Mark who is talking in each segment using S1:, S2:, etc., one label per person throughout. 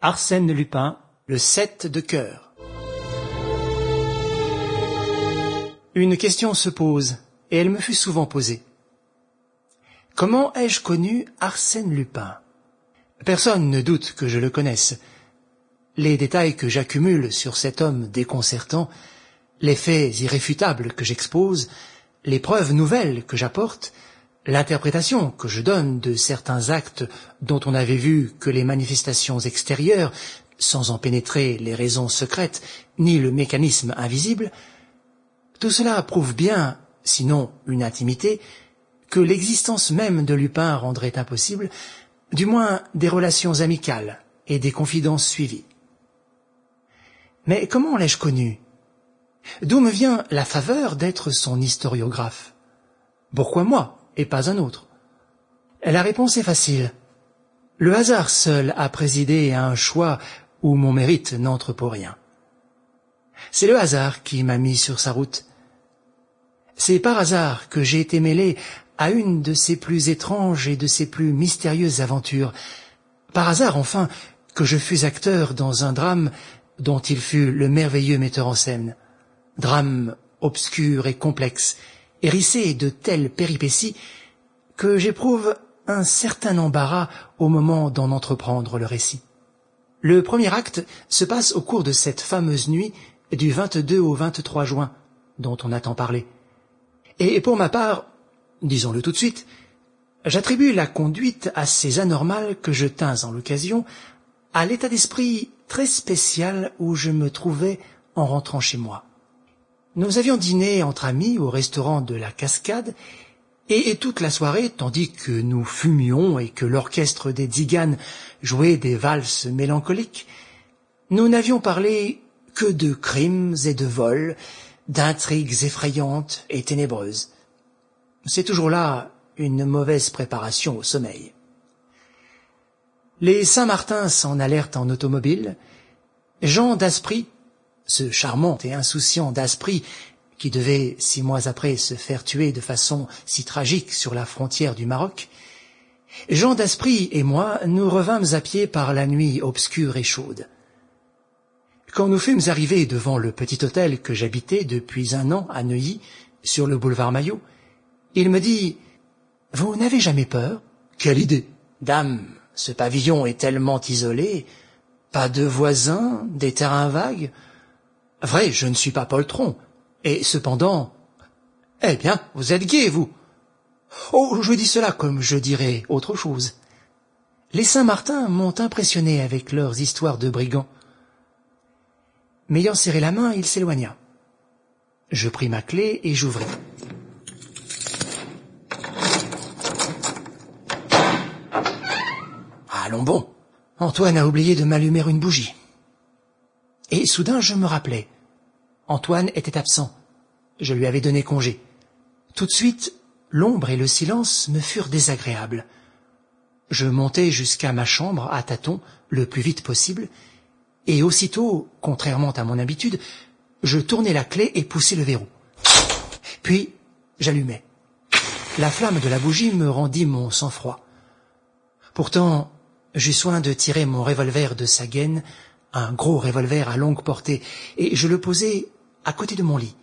S1: Arsène Lupin, le 7 de cœur. Une question se pose, et elle me fut souvent posée. Comment ai-je connu Arsène Lupin? Personne ne doute que je le connaisse. Les détails que j'accumule sur cet homme déconcertant, les faits irréfutables que j'expose, les preuves nouvelles que j'apporte, l'interprétation que je donne de certains actes dont on n'avait vu que les manifestations extérieures, sans en pénétrer les raisons secrètes, ni le mécanisme invisible, tout cela prouve bien, sinon une intimité, que l'existence même de Lupin rendrait impossible, du moins des relations amicales et des confidences suivies. Mais comment l'ai-je connu? D'où me vient la faveur d'être son historiographe? Pourquoi moi et pas un autre? La réponse est facile. Le hasard seul a présidé à un choix où mon mérite n'entre pour rien. C'est le hasard qui m'a mis sur sa route. C'est par hasard que j'ai été mêlé à une de ses plus étranges et de ses plus mystérieuses aventures. Par hasard, enfin, que je fus acteur dans un drame dont il fut le merveilleux metteur en scène. Drame obscur et complexe, hérissé de telles péripéties que j'éprouve un certain embarras au moment d'en entreprendre le récit. Le premier acte se passe au cours de cette fameuse nuit du 22 au 23 juin, dont on a tant parlé. Et pour ma part, disons-le tout de suite, j'attribue la conduite assez anormale que je tins en l'occasion à l'état d'esprit très spécial où je me trouvais en rentrant chez moi. Nous avions dîné entre amis au restaurant de la Cascade, et toute la soirée, tandis que nous fumions et que l'orchestre des tziganes jouait des valses mélancoliques, nous n'avions parlé que de crimes et de vols, d'intrigues effrayantes et ténébreuses. C'est toujours là une mauvaise préparation au sommeil. Les Saint-Martin s'en allèrent en automobile. Jean Daspry, ce charmant et insouciant Daspry, qui devait 6 mois après se faire tuer de façon si tragique sur la frontière du Maroc, Jean Daspry et moi nous revînmes à pied par la nuit obscure et chaude. Quand nous fûmes arrivés devant le petit hôtel que j'habitais depuis 1 an à Neuilly, sur le boulevard Maillot, il me dit « Vous n'avez jamais peur ?»« Quelle idée !»« Dame, ce pavillon est tellement isolé, pas de voisins, des terrains vagues. Vrai, je ne suis pas poltron. Et cependant... Eh bien, vous êtes gai, vous. Oh, je dis cela comme je dirais autre chose. Les Saint-Martin m'ont impressionné avec leurs histoires de brigands. M'ayant serré la main, il s'éloigna. Je pris ma clé et j'ouvris. Allons bon, Antoine a oublié de m'allumer une bougie. Et soudain je me rappelai. Antoine était absent. Je lui avais donné congé. Tout de suite, l'ombre et le silence me furent désagréables. Je montai jusqu'à ma chambre à tâtons, le plus vite possible, et aussitôt, contrairement à mon habitude, je tournai la clé et poussai le verrou. Puis, j'allumai. La flamme de la bougie me rendit mon sang-froid. Pourtant, j'eus soin de tirer mon revolver de sa gaine, un gros revolver à longue portée, et je le posai à côté de mon lit.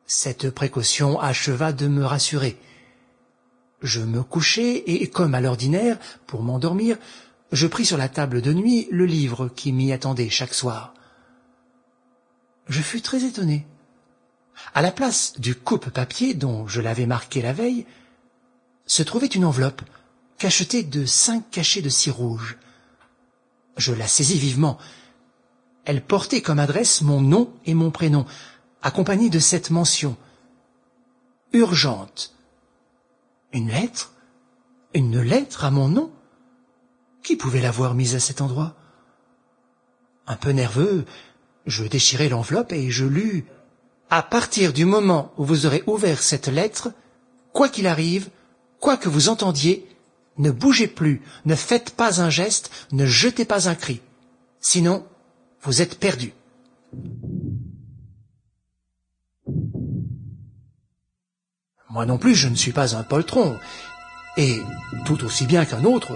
S1: Cette précaution acheva de me rassurer. Je me couchai et, comme à l'ordinaire, pour m'endormir, je pris sur la table de nuit le livre qui m'y attendait chaque soir. Je fus très étonné. À la place du coupe-papier dont je l'avais marqué la veille, se trouvait une enveloppe cachetée de 5 cachets de cire rouge. Je la saisis vivement. Elle portait comme adresse mon nom et mon prénom, accompagnée de cette mention. Urgente. Une lettre? Une lettre à mon nom? Qui pouvait l'avoir mise à cet endroit? Un peu nerveux, je déchirai l'enveloppe et je lus « À partir du moment où vous aurez ouvert cette lettre, quoi qu'il arrive, quoi que vous entendiez, ne bougez plus, ne faites pas un geste, ne jetez pas un cri. Sinon, vous êtes perdu. » Moi non plus, je ne suis pas un poltron. Et, tout aussi bien qu'un autre...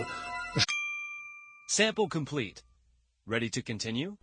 S2: Sample complete. Ready to continue?